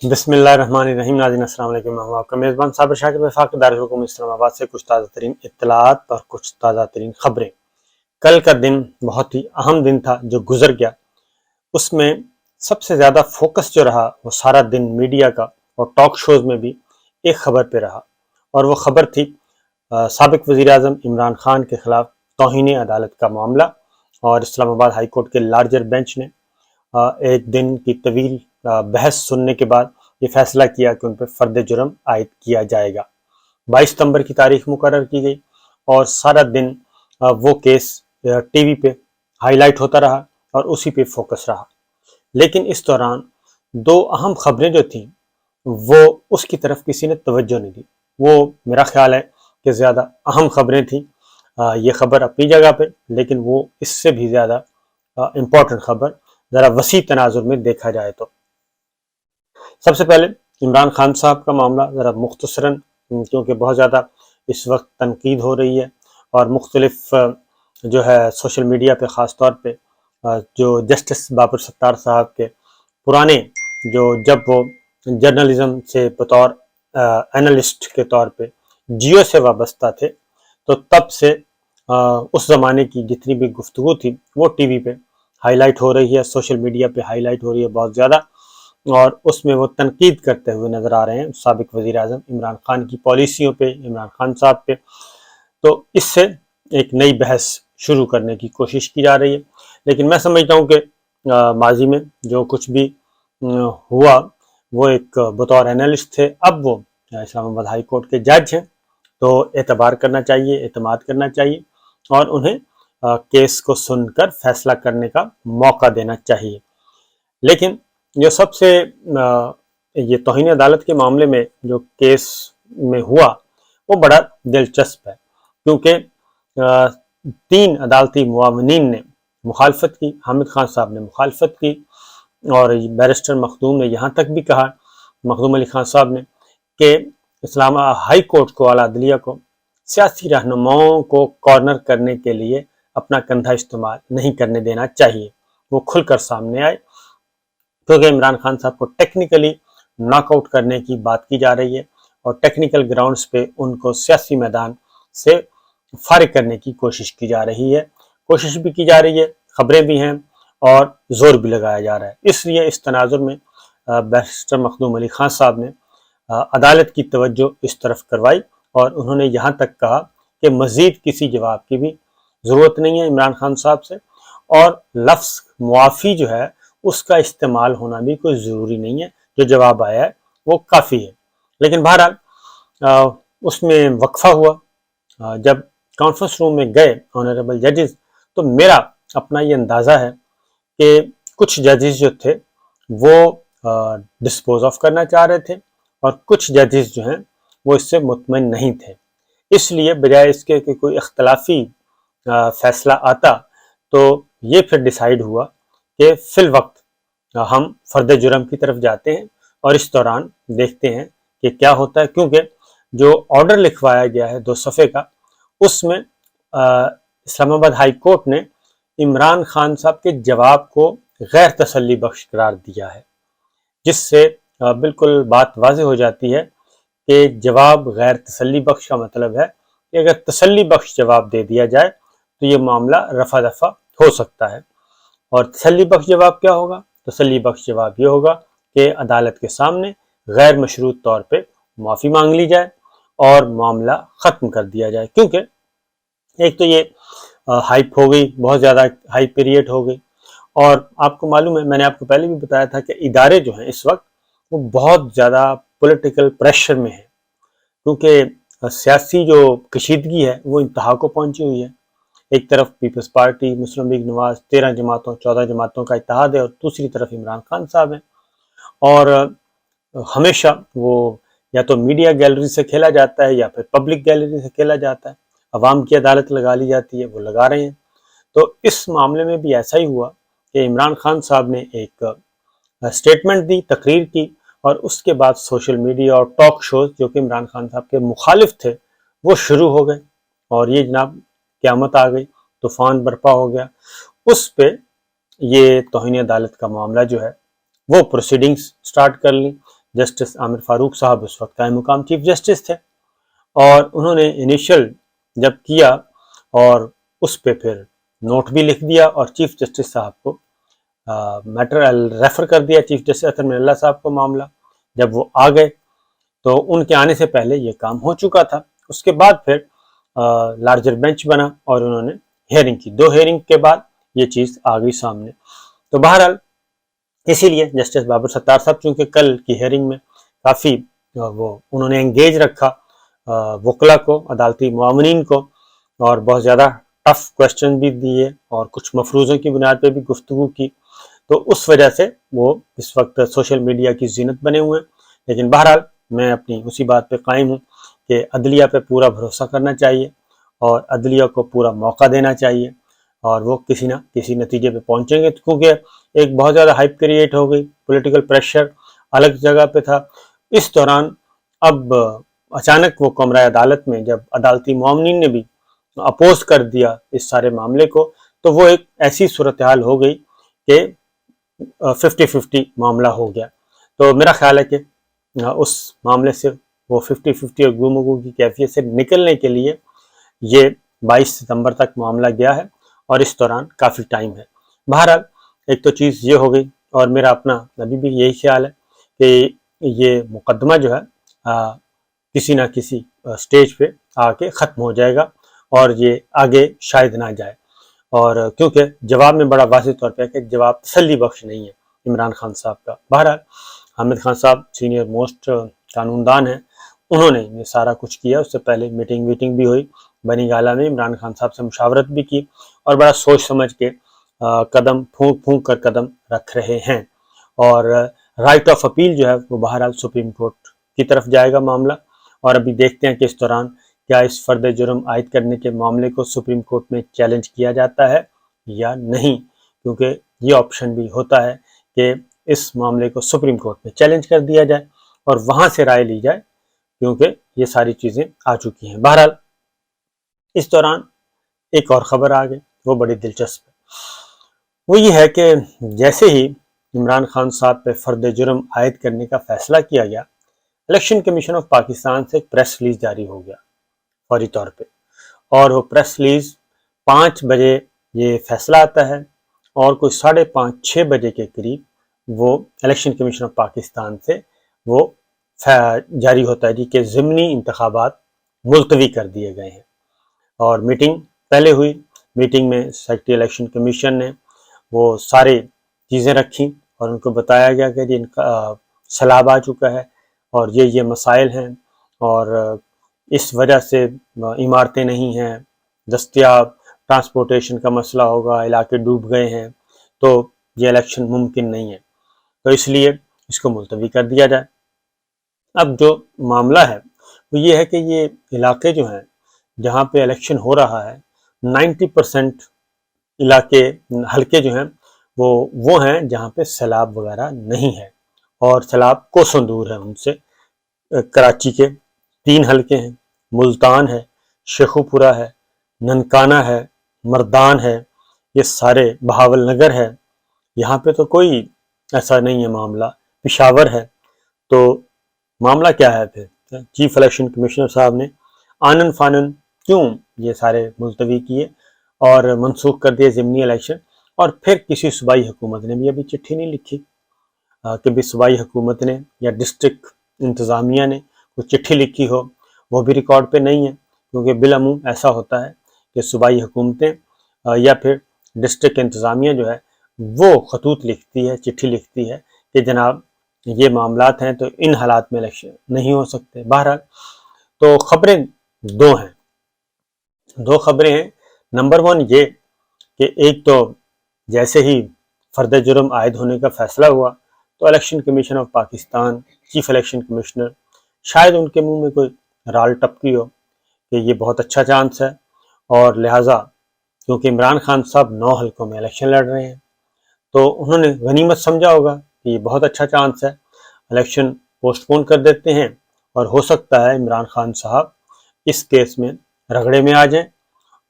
بسم اللہ الرحمن الرحیم۔ ناظرین السلام علیکم، میں ہوں آپ کا میزبان صابر شاکر وفاق دارالحکومت اسلام آباد سے کچھ تازہ ترین اطلاعات اور کچھ تازہ ترین خبریں۔ کل کا دن بہت ہی اہم دن تھا جو گزر گیا۔ اس میں سب سے زیادہ فوکس جو رہا وہ سارا دن میڈیا کا اور ٹاک شوز میں بھی ایک خبر پہ رہا، اور وہ خبر تھی سابق وزیر اعظم عمران خان کے خلاف توہین عدالت کا معاملہ، اور اسلام آباد ہائی کورٹ کے لارجر بینچ نے ایک دن کی طویل بحث سننے کے بعد یہ فیصلہ کیا کہ ان پہ فرد جرم عائد کیا جائے گا۔ 22 ستمبر کی تاریخ مقرر کی گئی اور سارا دن وہ کیس ٹی وی پہ ہائی لائٹ ہوتا رہا اور اسی پہ فوکس رہا۔ لیکن اس دوران دو اہم خبریں جو تھیں وہ اس کی طرف کسی نے توجہ نہیں دی۔ وہ میرا خیال ہے کہ زیادہ اہم خبریں تھیں۔ یہ خبر اپنی جگہ پہ، لیکن وہ اس سے بھی زیادہ امپورٹنٹ خبر ذرا وسیع تناظر میں دیکھا جائے تو سب سے پہلے عمران خان صاحب کا معاملہ ذرا مختصراً، کیونکہ بہت زیادہ اس وقت تنقید ہو رہی ہے اور مختلف جو ہے سوشل میڈیا پہ، خاص طور پہ جو جسٹس بابر ستار صاحب کے پرانے جب وہ جرنلزم سے بطور اینالسٹ کے طور پہ جیو سے وابستہ تھے، تو تب سے اس زمانے کی جتنی بھی گفتگو تھی وہ ٹی وی پہ ہائی لائٹ ہو رہی ہے، سوشل میڈیا پہ ہائی لائٹ ہو رہی ہے بہت زیادہ، اور اس میں وہ تنقید کرتے ہوئے نظر آ رہے ہیں سابق وزیر اعظم عمران خان کی پالیسیوں پہ، عمران خان صاحب پہ۔ تو اس سے ایک نئی بحث شروع کرنے کی کوشش کی جا رہی ہے، لیکن میں سمجھتا ہوں کہ ماضی میں جو کچھ بھی ہوا وہ ایک بطور اینالسٹ تھے، اب وہ اسلام آباد ہائی کورٹ کے جج ہیں، تو اعتبار کرنا چاہیے، اعتماد کرنا چاہیے، اور انہیں کیس کو سن کر فیصلہ کرنے کا موقع دینا چاہیے۔ لیکن جو سب سے یہ توہین عدالت کے معاملے میں جو کیس میں ہوا وہ بڑا دلچسپ ہے، کیونکہ 3 عدالتی معاونین نے مخالفت کی، حامد خان صاحب نے مخالفت کی، اور بیرسٹر مخدوم نے یہاں تک بھی کہا، مخدوم علی خان صاحب نے، کہ اسلام ہائی کورٹ کو، اعلیٰ عدلیہ کو سیاسی رہنماؤں کو کارنر کرنے کے لیے اپنا کندھا استعمال نہیں کرنے دینا چاہیے۔ وہ کھل کر سامنے آئے، کیونکہ عمران خان صاحب کو ٹیکنیکلی ناک آؤٹ کرنے کی بات کی جا رہی ہے، اور ٹیکنیکل گراؤنڈز پہ ان کو سیاسی میدان سے فارغ کرنے کی کوشش کی جا رہی ہے، کوشش بھی کی جا رہی ہے، خبریں بھی ہیں اور زور بھی لگایا جا رہا ہے۔ اس لیے اس تناظر میں بیرسٹر مخدوم علی خان صاحب نے عدالت کی توجہ اس طرف کروائی، اور انہوں نے یہاں تک کہا کہ مزید کسی جواب کی بھی ضرورت نہیں ہے عمران خان صاحب سے، اور لفظ معافی جو ہے اس کا استعمال ہونا بھی کوئی ضروری نہیں ہے، جو جواب آیا ہے وہ کافی ہے۔ لیکن بہرحال اس میں وقفہ ہوا، جب کانفرنس روم میں گئے آنریبل ججز، تو میرا اپنا یہ اندازہ ہے کہ کچھ ججز جو تھے وہ ڈسپوز آف کرنا چاہ رہے تھے، اور کچھ ججز جو ہیں وہ اس سے مطمئن نہیں تھے۔ اس لیے بجائے اس کے کہ کوئی اختلافی فیصلہ آتا، تو یہ پھر ڈیسائیڈ ہوا کہ فی الوقت ہم فرد جرم کی طرف جاتے ہیں اور اس دوران دیکھتے ہیں کہ کیا ہوتا ہے، کیونکہ جو آرڈر لکھوایا گیا ہے 2 صفحے کا، اس میں اسلام آباد ہائی کورٹ نے عمران خان صاحب کے جواب کو غیر تسلی بخش قرار دیا ہے، جس سے بالکل بات واضح ہو جاتی ہے کہ جواب غیر تسلی بخش کا مطلب ہے کہ اگر تسلی بخش جواب دے دیا جائے تو یہ معاملہ رفع دفع ہو سکتا ہے۔ اور تسلی بخش جواب کیا ہوگا؟ تسلی بخش جواب یہ ہوگا کہ عدالت کے سامنے غیر مشروط طور پہ معافی مانگ لی جائے اور معاملہ ختم کر دیا جائے، کیونکہ ایک تو یہ ہائپ ہو گئی، بہت زیادہ ہائپ پیریڈ ہو گئی، اور آپ کو معلوم ہے، میں نے آپ کو پہلے بھی بتایا تھا کہ ادارے جو ہیں اس وقت وہ بہت زیادہ پولیٹیکل پریشر میں ہیں، کیونکہ سیاسی جو کشیدگی ہے وہ انتہا کو پہنچی ہوئی ہے۔ ایک طرف پیپلز پارٹی، مسلم لیگ نواز، 13 جماعتوں 14 جماعتوں کا اتحاد ہے، اور دوسری طرف عمران خان صاحب ہیں، اور ہمیشہ وہ یا تو میڈیا گیلری سے کھیلا جاتا ہے یا پھر پبلک گیلری سے کھیلا جاتا ہے، عوام کی عدالت لگا لی جاتی ہے، وہ لگا رہے ہیں۔ تو اس معاملے میں بھی ایسا ہی ہوا کہ عمران خان صاحب نے ایک اسٹیٹمنٹ دی، تقریر کی، اور اس کے بعد سوشل میڈیا اور ٹاک شوز جو کہ عمران خان صاحب کے مخالف تھے وہ شروع ہو گئے، اور یہ جناب قیامت آ گئی، طوفان برپا ہو گیا۔ اس پہ یہ توہین عدالت کا معاملہ جو ہے وہ پروسیڈنگز سٹارٹ کر لی، जस्टिस आमिर फारूक साहब उस वक्त कायम मुकाम चीफ जस्टिस थे, और उन्होंने इनिशियल जब किया और उस पे फिर नोट भी लिख दिया और चीफ जस्टिस साहब को मैटर रेफर कर दिया, चीफ जस्टिस अतर मिनल्ला साहब को मामला। जब वो आ गए तो उनके आने से पहले ये काम हो चुका था। उसके बाद फिर लार्जर बेंच बना और उन्होंने हेयरिंग की। 2 हेयरिंग के बाद ये चीज़ आ गई सामने। तो बहरहाल इसीलिए जस्टिस बाबर सत्तार साहब चूँकि कल की हेयरिंग में काफ़ी वो उन्होंने एंगेज रखा वकला को, अदालती मुआवनीन को, और बहुत ज़्यादा टफ क्वेश्चन भी दिए और कुछ मफरूज़ों की बुनियाद पे भी गुफ्तगू की, तो उस वजह से वो इस वक्त सोशल मीडिया की जीनत बने हुए हैं। लेकिन बहरहाल मैं अपनी उसी बात पे कायम हूँ कि अदलिया पे पूरा भरोसा करना चाहिए और अदलिया को पूरा मौका देना चाहिए, और वो किसी ना किसी नतीजे पे पहुंचेंगे, क्योंकि एक बहुत ज़्यादा हाइप क्रिएट हो गई, पॉलिटिकल प्रेशर अलग जगह पे था। इस दौरान अब अचानक वो कमरा अदालत में जब अदालती मुआवनीन ने भी अपोज कर दिया इस सारे मामले को, तो वो एक ऐसी सूरत हाल हो गई कि 50-50 मामला हो गया। तो मेरा ख्याल है कि उस मामले से वो 50-50 और गुमगू की कैफियत से निकलने के लिए ये 22 सितंबर तक मामला गया है और इस दौरान काफ़ी टाइम है। बहरहाल एक तो चीज़ ये हो गई, और मेरा अपना अभी भी यही ख्याल है कि ये मुकदमा जो है किसी ना किसी स्टेज पे आके ख़त्म हो जाएगा और ये आगे शायद ना जाए, और क्योंकि जवाब में बड़ा वाज़ेह तौर पे है कि जवाब तसल्ली बख्श नहीं है इमरान खान साहब का। बहरहाल हामिद खान साहब सीनियर मोस्ट कानूनदान हैं, उन्होंने ये सारा कुछ किया। उससे पहले मीटिंग भी हुई बनी गाला में, इमरान खान साहब से मुशावरत भी की और बड़ा सोच समझ के कदम फूंक कर कदम रख रहे हैं। और राइट ऑफ अपील जो है वो बहरहाल सुप्रीम कोर्ट की तरफ जाएगा मामला, और अभी देखते हैं कि इस दौरान क्या इस फर्द जुर्म आयद करने के मामले को सुप्रीम कोर्ट में चैलेंज किया जाता है या नहीं, क्योंकि ये ऑप्शन भी होता है कि इस मामले को सुप्रीम कोर्ट में चैलेंज कर दिया जाए और वहाँ से राय ली जाए, क्योंकि ये सारी चीज़ें आ चुकी हैं। बहरहाल इस दौरान एक और ख़बर आ गई, वो बड़ी दिलचस्प है। वो ये है कि जैसे ही इमरान खान साहब पे फर्द जुर्म आयद करने का फैसला किया गया, इलेक्शन कमीशन ऑफ पाकिस्तान से एक प्रेस रिलीज जारी हो गया फौरी तौर पे, और वो प्रेस रिलीज 5 बजे ये फैसला आता है और कोई 5:30-6 बजे के करीब वो इलेक्शन कमीशन ऑफ पाकिस्तान से वो जारी होता है जी कि ज़िमनी इंतखाबात मुलतवी कर दिए गए हैं। और मीटिंग पहले हुई, मीटिंग में सेक्रेटरी इलेक्शन कमीशन ने वो सारी चीज़ें रखी और उनको बताया गया कि इनका सैलाब आ चुका है और ये मसाइल हैं, और इस वजह से इमारतें नहीं हैं दस्तयाब, ट्रांसपोर्टेशन का मसला होगा, इलाके डूब गए हैं, तो ये इलेक्शन मुमकिन नहीं है, तो इसलिए इसको मुलतवी कर दिया जाए। अब जो मामला है वो ये है कि ये इलाके जो हैं जहाँ पे इलेक्शन हो रहा है, 90% इलाके हल्के जो हैं वो हैं जहाँ पे सैलाब वगैरह नहीं है, और सैलाब कोसों दूर है उनसे। कराची के 3 हल्के हैं, मुल्तान है, शेखुपुरा है, ननकाना है, मर्दान है, ये सारे, बहावल नगर है, यहाँ पे तो कोई ऐसा नहीं है मामला, पेशावर है। तो मामला क्या है फिर? चीफ इलेक्शन कमिश्नर साहब ने आनन फानन क्यों ये सारे मुलतवी किए और मनसूख कर दिए ज़िमनी इलेक्शन, और फिर किसी सूबाई हुकूमत ने भी अभी चिट्ठी नहीं लिखी कि भी सूबाई हुकूमत ने या डिस्ट्रिक्ट इंतज़ामिया ने कुछ चिट्ठी लिखी हो, वो भी रिकॉर्ड पे नहीं है, क्योंकि बिलअमूम ऐसा होता है कि सूबाई हुकूमतें या फिर डिस्ट्रिक्ट इंतज़ामिया जो है वो खतूत लिखती है, चिट्ठी लिखती है कि जनाब ये मामलात हैं, तो इन हालात में इलेक्शन नहीं हो सकते। बहरहाल तो ख़बरें 2 हैं, 2 ख़बरें हैं। नंबर 1 ये कि एक तो जैसे ही फर्द जुर्म आयद होने का फ़ैसला हुआ तो election commission of Pakistan, chief election commissioner, शायद उनके मुंह में कोई राल टपकी हो कि ये बहुत अच्छा चांस है, और लिहाजा क्योंकि इमरान खान साहब 9 हल्कों में इलेक्शन लड़ रहे हैं, तो उन्होंने गनीमत समझा होगा कि ये बहुत अच्छा चांस है, इलेक्शन पोस्टपोन कर देते हैं और हो सकता है इमरान खान साहब इस केस में रगड़े में आ जाएं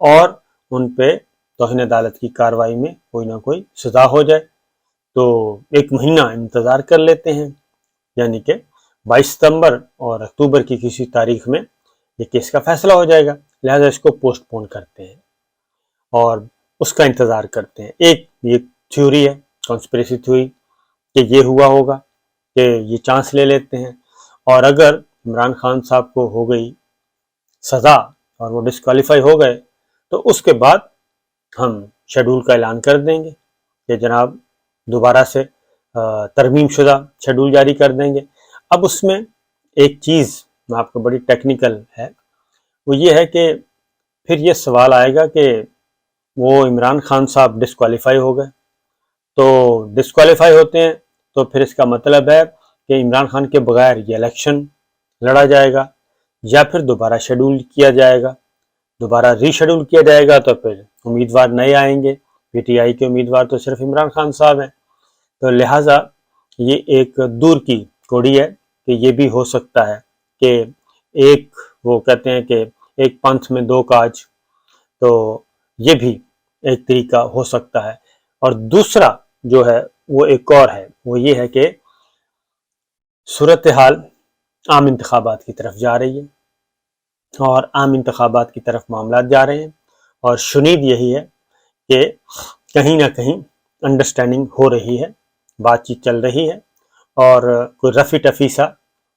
और उन पे तौहीन अदालत की कार्रवाई में कोई ना कोई सज़ा हो जाए। तो 1 महीना इंतज़ार कर लेते हैं, यानी कि 22 सितंबर और अक्टूबर की किसी तारीख में ये केस का फैसला हो जाएगा, लिहाजा इसको पोस्टपोन करते हैं और उसका इंतज़ार करते हैं। एक ये थ्योरी है, कॉन्स्पिरेसी थ्योरी, कि ये हुआ होगा, कि ये चांस ले लेते हैं और अगर इमरान खान साहब को हो गई सज़ा और वो डिस्क्वालीफाई हो गए तो उसके बाद हम शेड्यूल का ऐलान कर देंगे कि जनाब दोबारा से तरमीम शुदा शेड्यूल जारी कर देंगे। अब उसमें एक चीज़ आपको बड़ी टेक्निकल है, वो ये है कि फिर ये सवाल आएगा कि वो इमरान खान साहब डिस्क्वालीफाई हो गए, तो डिस्क्वालीफाई होते हैं तो फिर इसका मतलब है कि इमरान खान के बगैर ये इलेक्शन लड़ा जाएगा या फिर दोबारा शेड्यूल किया जाएगा। दोबारा रीशेड्यूल किया जाएगा तो फिर उम्मीदवार नए आएंगे, पीटीआई के उम्मीदवार तो सिर्फ इमरान खान साहब हैं। तो लिहाजा ये एक दूर की कौड़ी है कि ये भी हो सकता है कि एक, वो कहते हैं कि एक पंथ में दो काज, तो ये भी एक तरीका हो सकता है। और दूसरा जो है वो एक और है, वो ये है कि सूरत हाल आम इंतखाबात की तरफ जा रही है और आम इंतखाबात की तरफ मामला जा रहे हैं और शुनीद यही है कि कहीं ना कहीं अंडरस्टैंडिंग हो रही है, बातचीत चल रही है और कोई रफ़ी टफ़ी सा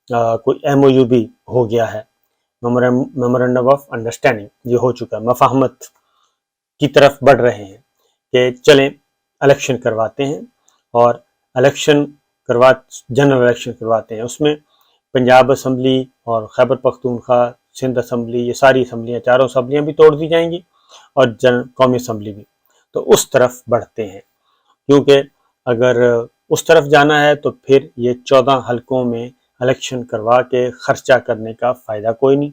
कोई MOU भी हो गया है, मेमोरेंडम ऑफ अंडरस्टैंडिंग ये हो चुका है, मफाहमत की तरफ बढ़ रहे हैं कि चलें इलेक्शन करवाते हैं और जनरल इलेक्शन करवाते हैं। उसमें पंजाब असम्बली और खैबर पख्तूनख्वा, सिंध असम्बली, ये सारी असम्बलियाँ, चारों असम्बलियाँ भी तोड़ दी जाएंगी और कौमी असम्बली भी। तो उस तरफ बढ़ते हैं, क्योंकि अगर उस तरफ जाना है तो फिर ये 14 हलकों में इलेक्शन करवा के खर्चा करने का फ़ायदा कोई नहीं।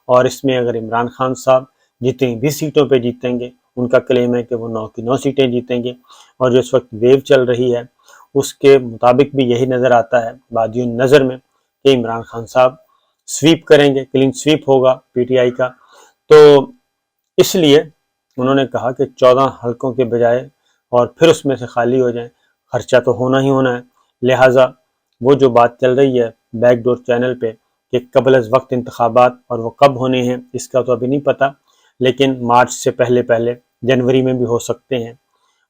और इसमें अगर इमरान खान साहब जितनी भी सीटों पे जीतेंगे, उनका क्लेम है कि वो 9 की 9 सीटें जीतेंगे और जो इस वक्त वेव चल रही है उसके मुताबिक भी यही नज़र आता है बादियों नज़र में कि इमरान खान साहब स्वीप करेंगे, क्लीन स्वीप होगा पीटीआई का। तो इसलिए उन्होंने कहा कि 14 हलकों के बजाय और फिर उसमें से खाली हो जाएं, खर्चा तो होना ही होना है। लिहाजा वो जो बात चल रही है बैकडोर चैनल पे कि कबल अज़ वक्त इंतखाबात, और वो कब होने हैं इसका तो अभी नहीं पता, लेकिन मार्च से पहले पहले जनवरी में भी हो सकते हैं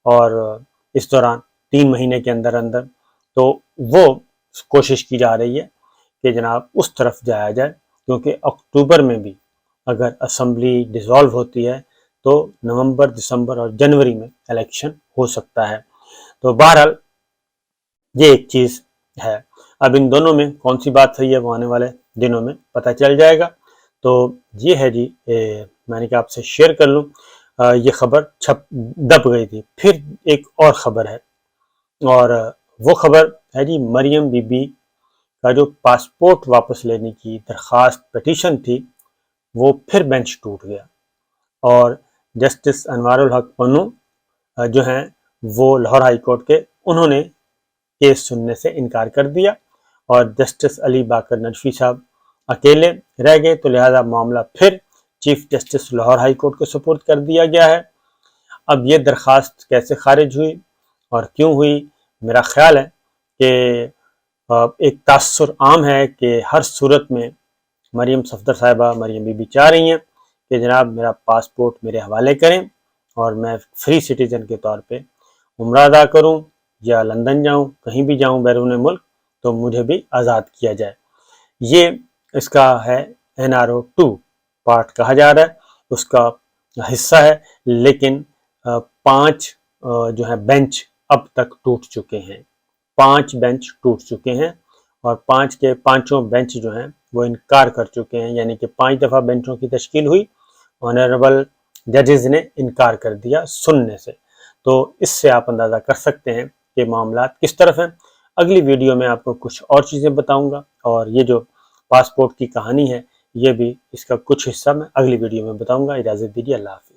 और इस दौरान 3 महीने के अंदर अंदर, तो वो कोशिश की जा रही है कि जनाब उस तरफ जाया जाए, क्योंकि अक्टूबर में भी अगर असम्बली डिसॉल्व होती है तो नवंबर, दिसंबर और जनवरी में इलेक्शन हो सकता है। तो बहरहाल ये एक चीज़ है। अब इन दोनों में कौन सी बात सही है वो आने वाले दिनों में पता चल जाएगा। तो ये है जी, मैंने कहा आपसे शेयर कर लूँ। ये खबर दब गई थी। फिर एक और ख़बर है और वो खबर है जी, मरियम बीबी का जो पासपोर्ट वापस लेने की दरख्वास्त पिटीशन थी वो फिर बेंच टूट गया और जस्टिस अनवारुल हक पन्नू जो हैं वो लाहौर हाई कोर्ट के, उन्होंने केस सुनने से इनकार कर दिया और जस्टिस अली बाकर नजफी साहब अकेले रह गए। तो लिहाजा मामला फिर chief justice Lahore high court को सुपुर्द कर दिया गया है। अब ये दरख्वास्त कैसे खारिज हुई और क्यों हुई, मेरा ख्याल है कि एक तासुर आम है कि हर सूरत में मरियम सफदर साहिबा, मरियम बीबी चाह रही हैं कि जनाब मेरा पासपोर्ट मेरे हवाले करें और मैं फ्री सिटीज़न के तौर पे उम्रा अदा करूं या लंदन जाऊं, कहीं भी जाऊं बैरून मुल्क, तो मुझे भी आज़ाद किया जाए। ये इसका है NRO 2 पार्ट कहा जा रहा है, उसका हिस्सा है। लेकिन 5 जो है बेंच अब तक टूट चुके हैं, 5 बेंच टूट चुके हैं और 5 के 5 बेंच जो हैं वो इनकार कर चुके हैं, यानी कि 5 दफ़ा बेंचों की तश्कील हुई, ऑनरेबल जजेस ने इनकार कर दिया सुनने से। तो इससे आप अंदाज़ा कर सकते हैं कि मामला किस तरफ हैं। अगली वीडियो में आपको कुछ और चीज़ें बताऊंगा और ये जो पासपोर्ट की कहानी है ये भी, इसका कुछ हिस्सा मैं अगली वीडियो में बताऊंगा। इजाज़त दीजिए, अल्लाह हाफ़िज़।